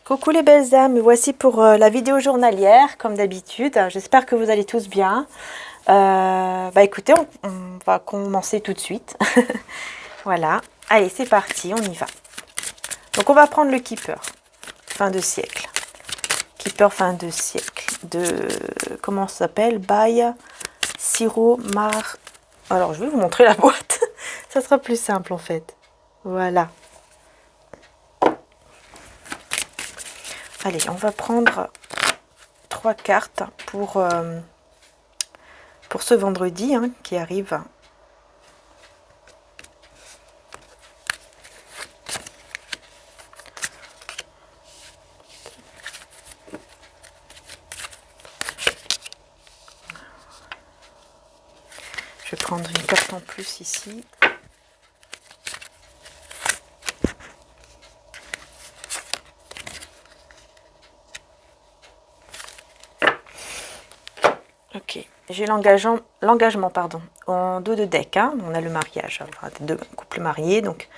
Coucou les belles âmes, me voici pour la vidéo journalière, comme d'habitude. J'espère que vous allez tous bien. Écoutez, on va commencer tout de suite. Voilà, allez c'est parti, on y va. Donc on va prendre le Keeper, fin de siècle. Keeper fin de siècle, de, comment ça s'appelle, by Siro Mar... Alors je vais vous montrer la boîte, ça sera plus simple en fait. Voilà. Allez, on va prendre 3 cartes pour ce vendredi qui arrive. Je vais prendre une carte en plus ici. Ok, j'ai l'engagement pardon, en dos de deck. On a le mariage, enfin, deux couples mariés, donc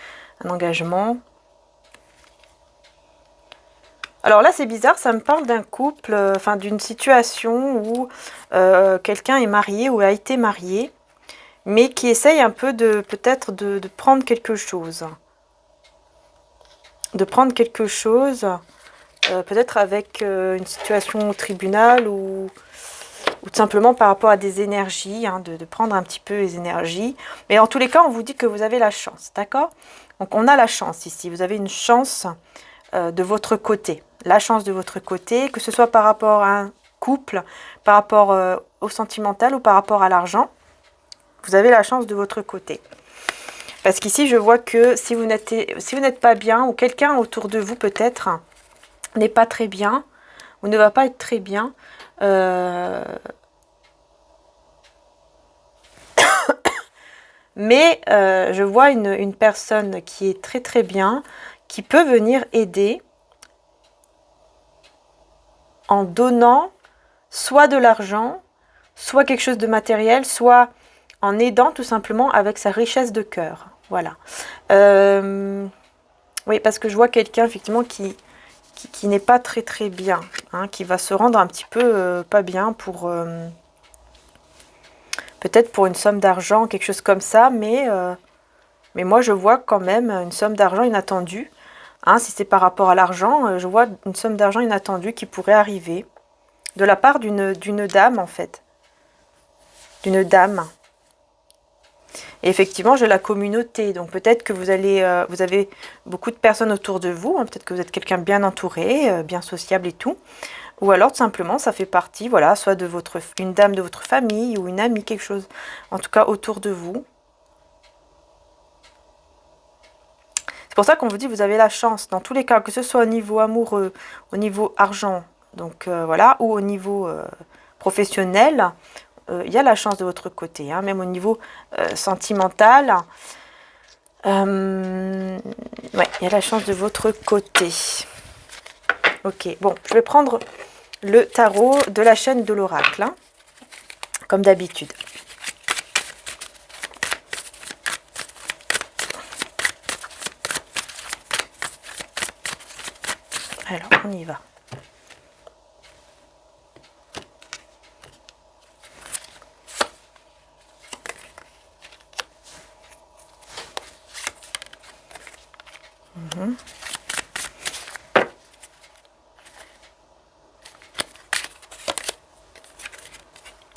un engagement. Alors là, c'est bizarre, ça me parle d'un couple, enfin d'une situation où quelqu'un est marié ou a été marié, mais qui essaye un peu de peut-être de prendre quelque chose. De prendre quelque chose, peut-être avec une situation au tribunal ou tout simplement par rapport à des énergies, de prendre un petit peu les énergies. Mais en tous les cas, on vous dit que vous avez la chance, d'accord? Donc on a la chance ici, vous avez une chance de votre côté. La chance de votre côté, que ce soit par rapport à un couple, par rapport au sentimental ou par rapport à l'argent, vous avez la chance de votre côté. Parce qu'ici, je vois que si vous n'êtes pas bien, ou quelqu'un autour de vous peut-être n'est pas très bien, ou ne va pas être très bien, mais je vois une personne qui est très très bien, qui peut venir aider en donnant soit de l'argent, soit quelque chose de matériel, soit en aidant tout simplement avec sa richesse de cœur. Voilà. Oui, parce que je vois quelqu'un effectivement qui n'est pas très très bien, qui va se rendre un petit peu pas bien pour... peut-être pour une somme d'argent, quelque chose comme ça, mais moi je vois quand même une somme d'argent inattendue. Si c'est par rapport à l'argent, je vois une somme d'argent inattendue qui pourrait arriver de la part d'une dame en fait. D'une dame. Et effectivement, j'ai la communauté, donc peut-être que vous avez beaucoup de personnes autour de vous, peut-être que vous êtes quelqu'un bien entouré, bien sociable et tout. Ou alors tout simplement ça fait partie, voilà, soit de une dame de votre famille ou une amie, quelque chose, en tout cas autour de vous. C'est pour ça qu'on vous dit vous avez la chance, dans tous les cas, que ce soit au niveau amoureux, au niveau argent, donc voilà, ou au niveau professionnel, il y a la chance de votre côté, même au niveau sentimental. Ouais, il y a la chance de votre côté. Ok, bon, je vais prendre le tarot de la chaîne de l'oracle, comme d'habitude. Alors, on y va.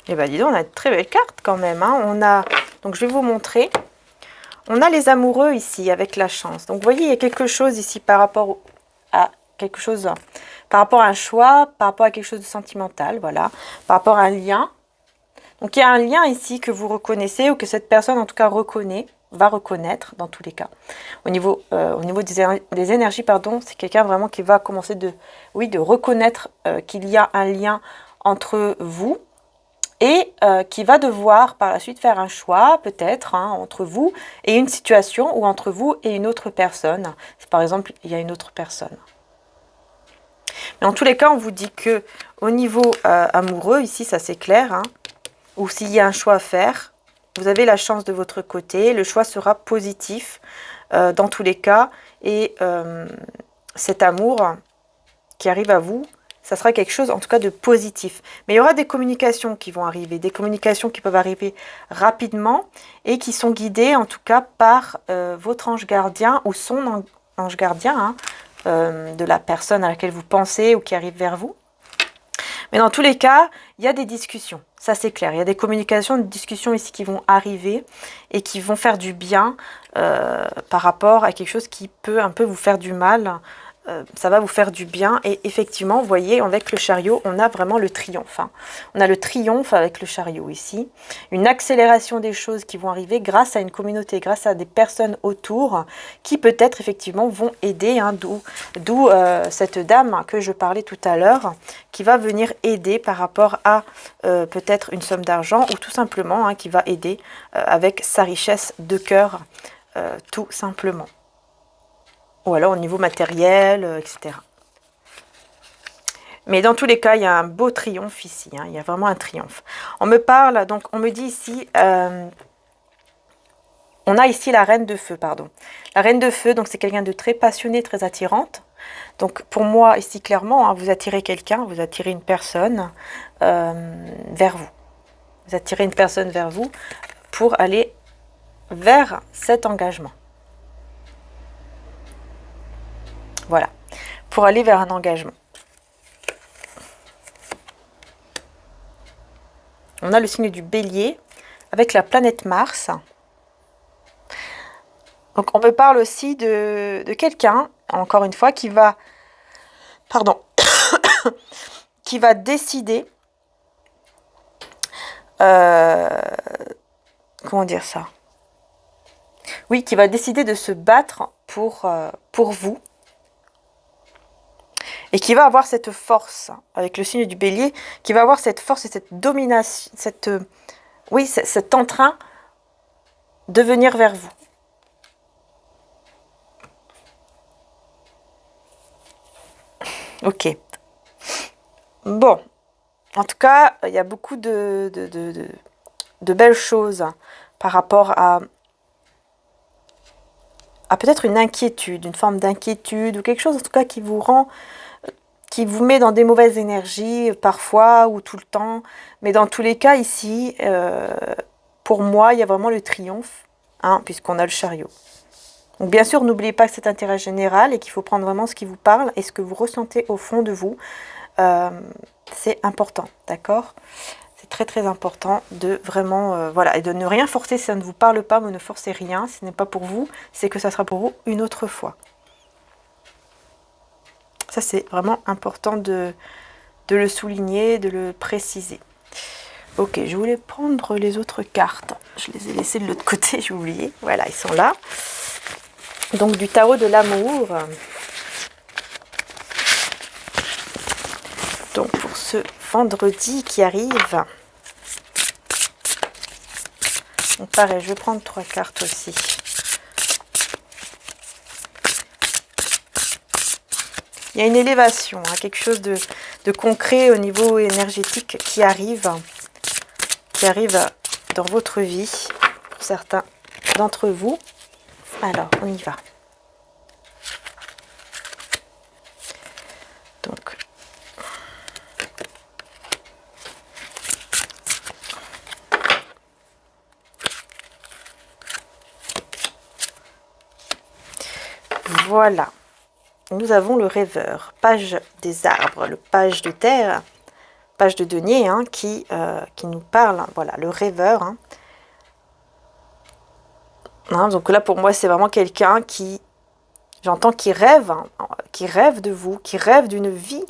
Et bien, dis donc, on a de très belles cartes quand même. On a, donc, je vais vous montrer. On a les amoureux ici, avec la chance. Donc, vous voyez, il y a quelque chose ici par rapport à quelque chose, par rapport à un choix, par rapport à quelque chose de sentimental, voilà. Par rapport à un lien. Donc, il y a un lien ici que vous reconnaissez ou que cette personne, en tout cas, reconnaît, va reconnaître, dans tous les cas. Au niveau des énergies, pardon, c'est quelqu'un vraiment qui va commencer de reconnaître qu'il y a un lien entre vous et qui va devoir par la suite faire un choix, peut-être, entre vous et une situation ou entre vous et une autre personne. Si par exemple, il y a une autre personne. Mais en tous les cas, on vous dit que au niveau amoureux, ici, ça c'est clair, ou s'il y a un choix à faire, vous avez la chance de votre côté, le choix sera positif dans tous les cas, et cet amour qui arrive à vous, ça sera quelque chose en tout cas de positif. Mais il y aura des communications qui vont arriver, des communications qui peuvent arriver rapidement et qui sont guidées en tout cas par votre ange gardien ou son ange gardien, hein, de la personne à laquelle vous pensez ou qui arrive vers vous. Mais dans tous les cas, il y a des discussions, ça c'est clair. Il y a des communications, des discussions ici qui vont arriver et qui vont faire du bien par rapport à quelque chose qui peut un peu vous faire du mal. Ça va vous faire du bien. Et effectivement, vous voyez, avec le chariot, on a vraiment le triomphe. Hein. On a le triomphe avec le chariot ici. Une accélération des choses qui vont arriver grâce à une communauté, grâce à des personnes autour qui peut-être effectivement vont aider. Hein, d'où cette dame que je parlais tout à l'heure, qui va venir aider par rapport à peut-être une somme d'argent ou tout simplement hein, qui va aider avec sa richesse de cœur, tout simplement. Ou alors au niveau matériel, etc. Mais dans tous les cas, il y a un beau triomphe ici. Hein, il y a vraiment un triomphe. On me parle, donc on me dit ici, on a ici la reine de feu, pardon. La reine de feu, donc c'est quelqu'un de très passionné, très attirante. Donc pour moi, ici clairement, hein, vous attirez quelqu'un, vous attirez une personne vers vous. Vous attirez une personne vers vous pour aller vers cet engagement. Voilà, pour aller vers un engagement. On a le signe du bélier avec la planète Mars. Donc on me parle aussi de quelqu'un, encore une fois, qui va, qui va décider, comment dire ça? Oui, qui va décider de se battre pour vous. Et qui va avoir cette force, avec le signe du bélier, qui va avoir cette force et cette domination, cet entrain de venir vers vous. Ok. Bon. En tout cas, il y a beaucoup de belles choses par rapport à peut-être une inquiétude, une forme d'inquiétude ou quelque chose en tout cas qui vous rend... qui vous met dans des mauvaises énergies, parfois ou tout le temps. Mais dans tous les cas, ici, pour moi, il y a vraiment le triomphe, hein, puisqu'on a le chariot. Donc bien sûr, n'oubliez pas que c'est intérêt général et qu'il faut prendre vraiment ce qui vous parle et ce que vous ressentez au fond de vous. C'est important, d'accord ? C'est très très important de vraiment, voilà, et de ne rien forcer si ça ne vous parle pas, vous ne forcez rien, ce n'est pas pour vous, c'est que ça sera pour vous une autre fois. Ça, c'est vraiment important de le souligner, de le préciser. Ok, je voulais prendre les autres cartes. Je les ai laissées de l'autre côté, j'ai oublié. Voilà, ils sont là. Donc, du tarot de l'amour. Donc, pour ce vendredi qui arrive. Donc, pareil, je vais prendre 3 cartes aussi. Il y a une élévation, hein, quelque chose de concret au niveau énergétique qui arrive dans votre vie, pour certains d'entre vous. Alors, on y va. Donc, voilà. Nous avons le rêveur, page des arbres, le page de terre, page de denier, hein, qui nous parle, hein, voilà, le rêveur. Hein. Hein, donc là, pour moi, c'est vraiment quelqu'un qui, j'entends, qui rêve de vous, qui rêve d'une vie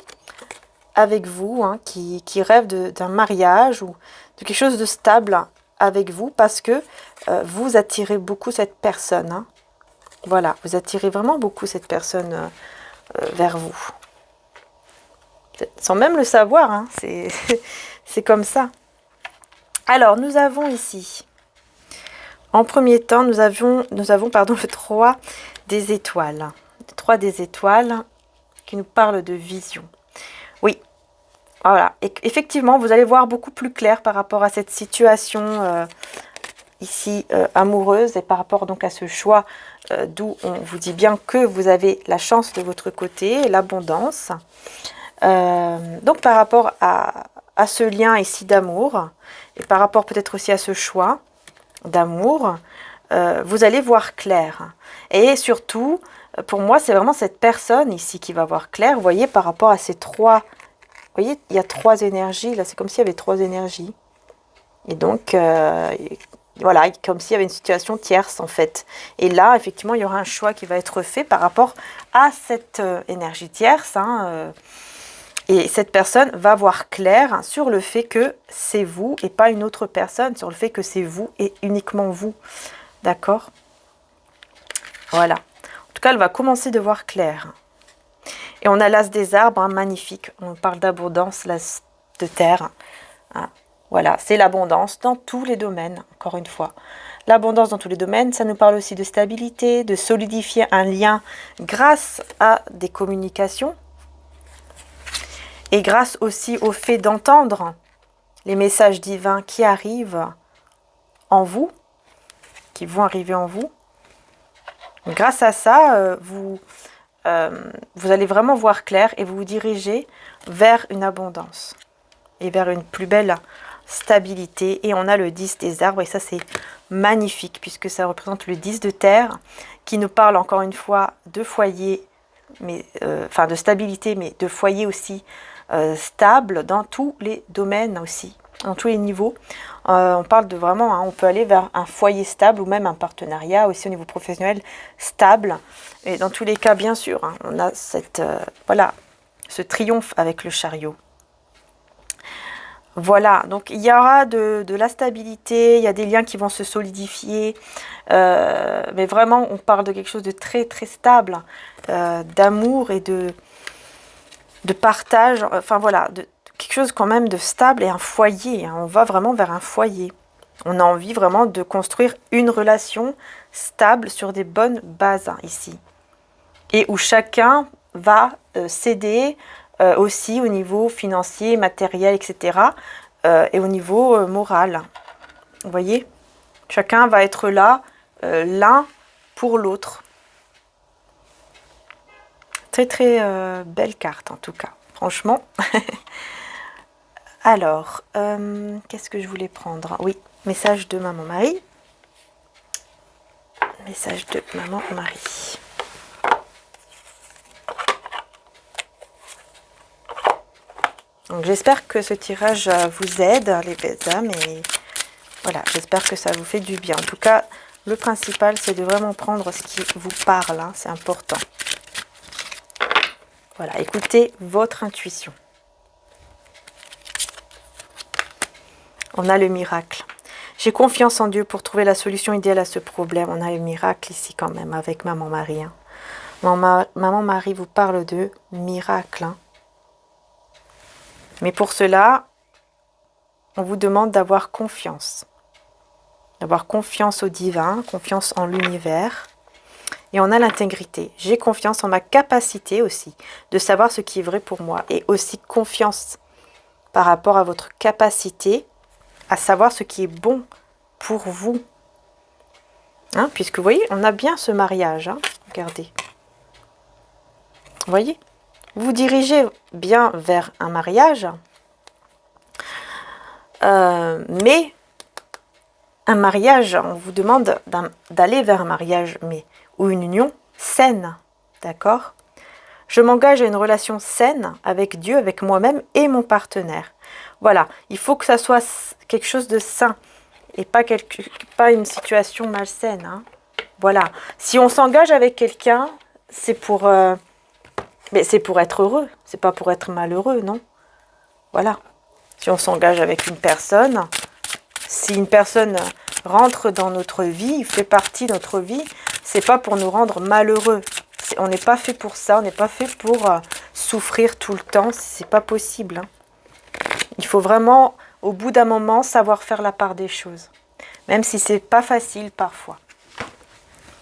avec vous, hein, qui rêve d'un mariage ou de quelque chose de stable avec vous, parce que vous attirez beaucoup cette personne. Hein. Voilà, vous attirez vraiment beaucoup cette personne vers vous. Sans même le savoir, hein, c'est comme ça. Alors, nous avons ici, en premier temps, nous avons le 3 des étoiles. Le 3 des étoiles qui nous parle de vision. Oui, voilà. Et effectivement, vous allez voir beaucoup plus clair par rapport à cette situation ici amoureuse et par rapport donc à ce choix d'où on vous dit bien que vous avez la chance de votre côté, l'abondance. Donc par rapport à ce lien ici d'amour, et par rapport peut-être aussi à ce choix d'amour, vous allez voir clair. Et surtout, pour moi, c'est vraiment cette personne ici qui va voir clair. Vous voyez, par rapport à ces trois... Vous voyez, il y a trois énergies. Là, c'est comme s'il y avait trois énergies. Et donc, voilà, comme s'il y avait une situation tierce, en fait. Et là, effectivement, il y aura un choix qui va être fait par rapport à cette énergie tierce. Et cette personne va voir clair sur le fait que c'est vous et pas une autre personne, sur le fait que c'est vous et uniquement vous. D'accord? Voilà. En tout cas, elle va commencer de voir clair. Et on a l'as des arbres, magnifique. On parle d'abondance, l'as de terre. Voilà, c'est l'abondance dans tous les domaines, encore une fois. L'abondance dans tous les domaines, ça nous parle aussi de stabilité, de solidifier un lien grâce à des communications. Et grâce aussi au fait d'entendre les messages divins qui arrivent en vous, qui vont arriver en vous. Grâce à ça, vous allez vraiment voir clair et vous vous dirigez vers une abondance et vers une plus belle stabilité. Et on a le 10 des arbres et ça c'est magnifique puisque ça représente le 10 de terre qui nous parle encore une fois de foyer, mais, enfin de stabilité, mais de foyer aussi stable dans tous les domaines aussi, dans tous les niveaux. On parle de vraiment, on peut aller vers un foyer stable ou même un partenariat aussi au niveau professionnel stable. Et dans tous les cas, bien sûr, on a cette, voilà, ce triomphe avec le chariot. Voilà, donc il y aura de la stabilité, il y a des liens qui vont se solidifier, mais vraiment on parle de quelque chose de très très stable, d'amour et de partage, enfin voilà, de quelque chose quand même de stable et un foyer, on va vraiment vers un foyer. On a envie vraiment de construire une relation stable sur des bonnes bases ici. Et où chacun va s'aider aussi au niveau financier, matériel, etc. Et au niveau moral. Vous voyez? Chacun va être là, l'un pour l'autre. Très très belle carte en tout cas, franchement. Alors, qu'est-ce que je voulais prendre? Oui, message de maman Marie. Message de maman Marie. Donc j'espère que ce tirage vous aide, les belles âmes, et voilà, j'espère que ça vous fait du bien. En tout cas, le principal, c'est de vraiment prendre ce qui vous parle, c'est important. Voilà, écoutez votre intuition. On a le miracle. J'ai confiance en Dieu pour trouver la solution idéale à ce problème. On a le miracle ici quand même avec maman Marie. Maman Marie vous parle de miracle. Mais pour cela, on vous demande d'avoir confiance. D'avoir confiance au divin, confiance en l'univers. Et on a l'intégrité. J'ai confiance en ma capacité aussi de savoir ce qui est vrai pour moi. Et aussi confiance par rapport à votre capacité à savoir ce qui est bon pour vous. Puisque vous voyez, on a bien ce mariage. Regardez. Vous voyez ? Vous vous dirigez bien vers un mariage, mais un mariage, on vous demande d'aller vers un mariage, mais ou une union saine, d'accord? Je m'engage à une relation saine avec Dieu, avec moi-même et mon partenaire. Voilà, il faut que ça soit quelque chose de sain et pas une situation malsaine. Voilà, si on s'engage avec quelqu'un, c'est pour... mais c'est pour être heureux, c'est pas pour être malheureux, non? Voilà. Si on s'engage avec une personne, si une personne rentre dans notre vie, fait partie de notre vie, c'est pas pour nous rendre malheureux. On n'est pas fait pour ça, on n'est pas fait pour souffrir tout le temps, c'est pas possible. Il faut vraiment, au bout d'un moment, savoir faire la part des choses. Même si c'est pas facile parfois.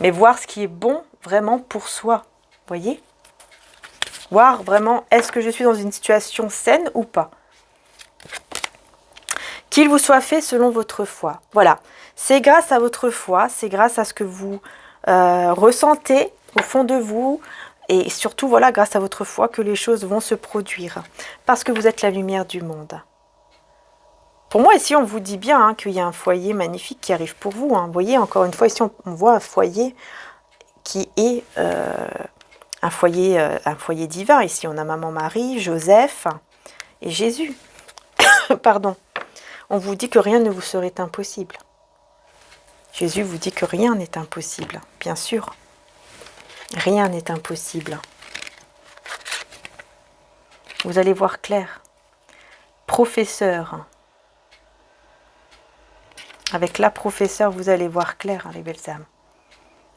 Mais voir ce qui est bon vraiment pour soi, voyez? Voir vraiment, est-ce que je suis dans une situation saine ou pas? Qu'il vous soit fait selon votre foi. Voilà, c'est grâce à votre foi, c'est grâce à ce que vous ressentez au fond de vous, et surtout, voilà, grâce à votre foi, que les choses vont se produire. Parce que vous êtes la lumière du monde. Pour moi, ici, on vous dit bien hein, qu'il y a un foyer magnifique qui arrive pour vous. Hein. Vous voyez, encore une fois, ici, on voit un foyer qui est un foyer divin. Ici, on a Maman Marie, Joseph et Jésus. Pardon. On vous dit que rien ne vous serait impossible. Jésus vous dit que rien n'est impossible, bien sûr. Rien n'est impossible. Vous allez voir clair. Professeur. Avec la professeure, vous allez voir clair, hein, les belles âmes.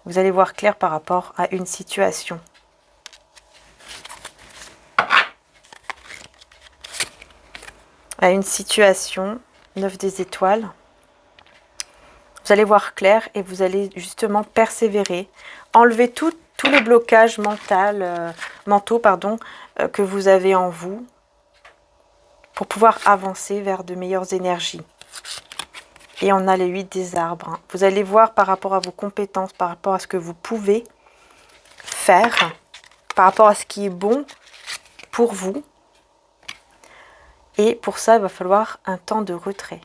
Vous allez voir clair par rapport à une situation. À une situation, 9 des étoiles. Vous allez voir clair et vous allez justement persévérer. Enlever tous les blocages mentaux que vous avez en vous pour pouvoir avancer vers de meilleures énergies. Et on a les 8 des arbres. Hein. Vous allez voir par rapport à vos compétences, par rapport à ce que vous pouvez faire, par rapport à ce qui est bon pour vous. Et pour ça, il va falloir un temps de retrait.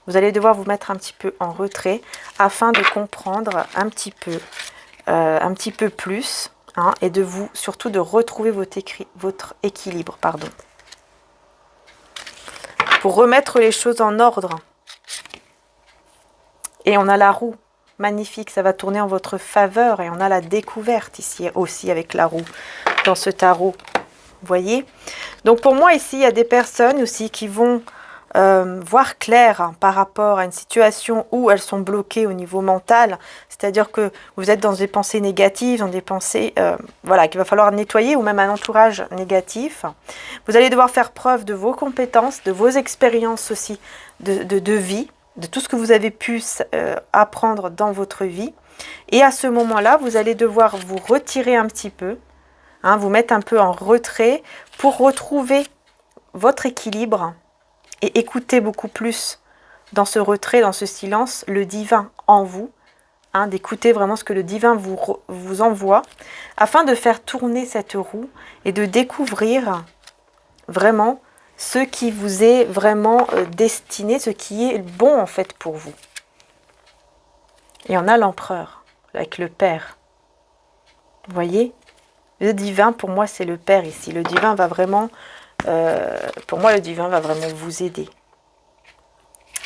Vous allez devoir vous mettre un petit peu en retrait afin de comprendre un petit peu plus hein, et de vous surtout de retrouver votre équilibre. Pardon. Pour remettre les choses en ordre. Et on a la roue, magnifique, ça va tourner en votre faveur. Et on a la découverte ici aussi avec la roue dans ce tarot. Vous voyez? Donc pour moi ici, il y a des personnes aussi qui vont voir clair hein, par rapport à une situation où elles sont bloquées au niveau mental. C'est-à-dire que vous êtes dans des pensées négatives, dans des pensées voilà, qu'il va falloir nettoyer ou même un entourage négatif. Vous allez devoir faire preuve de vos compétences, de vos expériences aussi de vie, de tout ce que vous avez pu apprendre dans votre vie. Et à ce moment-là, vous allez devoir vous retirer un petit peu, hein, vous mettre un peu en retrait pour retrouver votre équilibre et écouter beaucoup plus dans ce retrait, dans ce silence, le divin en vous, hein, d'écouter vraiment ce que le divin vous envoie, afin de faire tourner cette roue et de découvrir vraiment ce qui vous est vraiment destiné, ce qui est bon en fait pour vous. Et on a l'empereur avec le Père. Vous voyez? Le divin, pour moi, c'est le Père ici. Le divin va vraiment, pour moi, le divin va vraiment vous aider.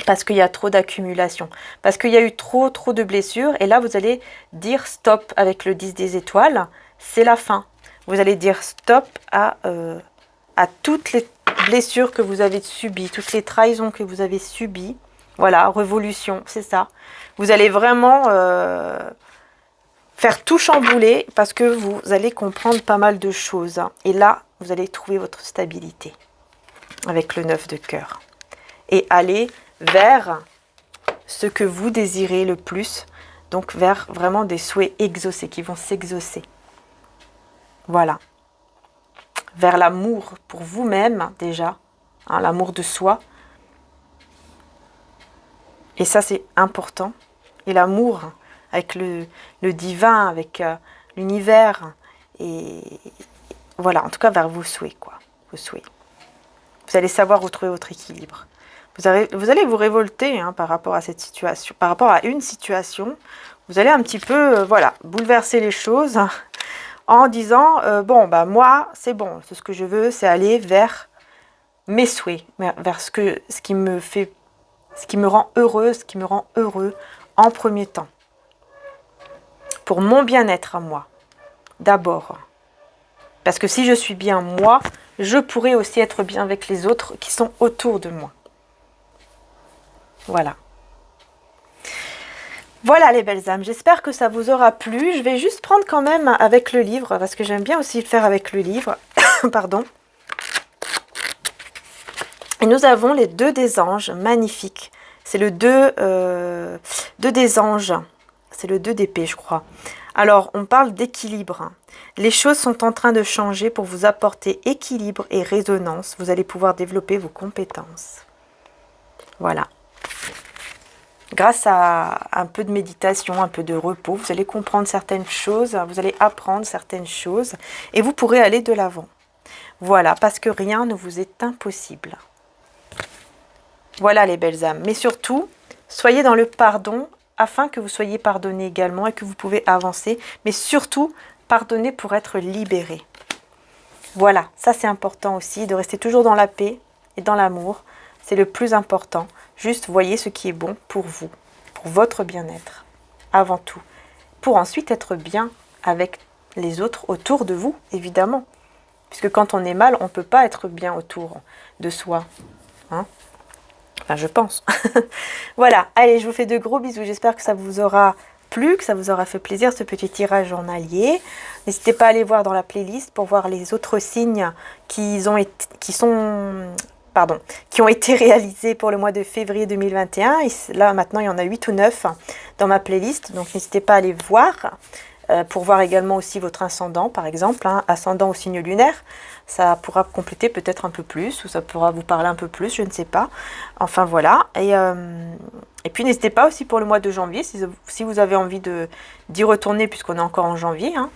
Parce qu'il y a trop d'accumulation. Parce qu'il y a eu trop de blessures. Et là, vous allez dire stop avec le 10 des étoiles. C'est la fin. Vous allez dire stop à toutes les blessures que vous avez subies, toutes les trahisons que vous avez subies. Voilà, révolution, c'est ça. Vous allez vraiment faire tout chambouler parce que vous allez comprendre pas mal de choses. Hein. Et là, vous allez trouver votre stabilité avec le 9 de cœur. Et aller vers ce que vous désirez le plus. Donc vers vraiment des souhaits exaucés, qui vont s'exaucer. Voilà. Vers l'amour pour vous-même déjà. Hein, l'amour de soi. Et ça, c'est important. Et l'amour avec le divin, avec l'univers. Et voilà, en tout cas, vers vos souhaits, quoi. Vos souhaits. Vous allez savoir retrouver votre équilibre. Vous allez vous révolter hein, par rapport à cette situation. Par rapport à une situation, vous allez un petit peu, voilà, bouleverser les choses en disant, bon, bah moi, c'est bon. Ce que je veux, c'est aller vers mes souhaits. Vers ce qui me rend heureux, ce qui me rend heureux en premier temps. Pour mon bien-être à moi, d'abord. Parce que si je suis bien moi, je pourrai aussi être bien avec les autres qui sont autour de moi. Voilà. Voilà les belles âmes, j'espère que ça vous aura plu. Je vais juste prendre quand même avec le livre, parce que j'aime bien aussi le faire avec le livre. Pardon. Et nous avons les 2 des anges, magnifiques. C'est le 2 des anges. C'est le 2 d'épée, je crois. Alors, on parle d'équilibre. Les choses sont en train de changer pour vous apporter équilibre et résonance. Vous allez pouvoir développer vos compétences. Voilà. grâce à un peu de méditation, un peu de repos, vous allez comprendre certaines choses, vous allez apprendre certaines choses et vous pourrez aller de l'avant. Voilà, parce que rien ne vous est impossible. Voilà les belles âmes. Mais surtout, soyez dans le pardon afin que vous soyez pardonnés également et que vous pouvez avancer. Mais surtout, pardonner pour être libéré. Voilà, ça c'est important aussi, de rester toujours dans la paix et dans l'amour. C'est le plus important. Juste voyez ce qui est bon pour vous, pour votre bien-être, avant tout. Pour ensuite être bien avec les autres autour de vous, évidemment. Puisque quand on est mal, on ne peut pas être bien autour de soi. Hein? Enfin, je pense. Voilà, allez, je vous fais de gros bisous. J'espère que ça vous aura plu, que ça vous aura fait plaisir ce petit tirage journalier. N'hésitez pas à aller voir dans la playlist pour voir les autres signes qui ont été réalisés pour le mois de février 2021. Et là, maintenant, il y en a 8 ou 9 dans ma playlist. Donc, n'hésitez pas à aller voir. Pour voir également aussi votre ascendant, par exemple, hein, ascendant au signe lunaire. Ça pourra compléter peut-être un peu plus, ou ça pourra vous parler un peu plus, je ne sais pas. Enfin, voilà. Et puis, n'hésitez pas aussi pour le mois de janvier, si vous avez envie d'y retourner, puisqu'on est encore en janvier. Hein.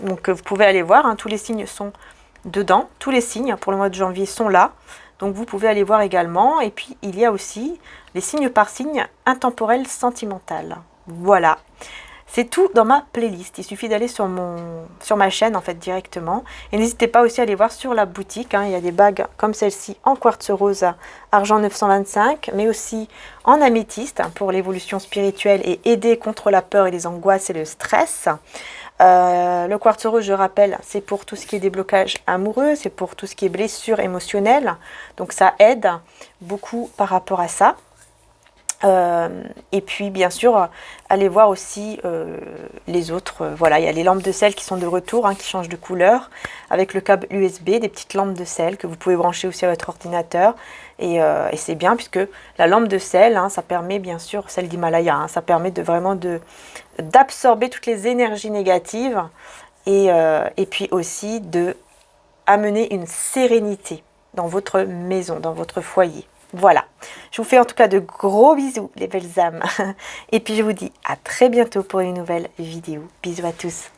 Donc, vous pouvez aller voir, hein, tous les signes sont dedans. Tous les signes pour le mois de janvier sont là. Donc, vous pouvez aller voir également. Et puis, il y a aussi les signes par signe intemporel sentimental. Voilà. C'est tout dans ma playlist. Il suffit d'aller sur ma chaîne en fait directement. Et n'hésitez pas aussi à aller voir sur la boutique. Hein. Il y a des bagues comme celle-ci en quartz rose argent 925, mais aussi en améthyste hein, pour l'évolution spirituelle et aider contre la peur et les angoisses et le stress. Le quartz rose, je rappelle, c'est pour tout ce qui est déblocage amoureux, c'est pour tout ce qui est blessure émotionnelle. Donc ça aide beaucoup par rapport à ça. Et puis bien sûr allez voir aussi les autres, voilà, il y a les lampes de sel qui sont de retour, hein, qui changent de couleur avec le câble USB, des petites lampes de sel que vous pouvez brancher aussi à votre ordinateur et c'est bien puisque la lampe de sel, hein, ça permet bien sûr, celle d'Himalaya, hein, ça permet d'absorber toutes les énergies négatives et puis aussi de amener une sérénité dans votre maison, dans votre foyer. Voilà, je vous fais en tout cas de gros bisous les belles âmes. Et puis je vous dis à très bientôt pour une nouvelle vidéo. Bisous à tous.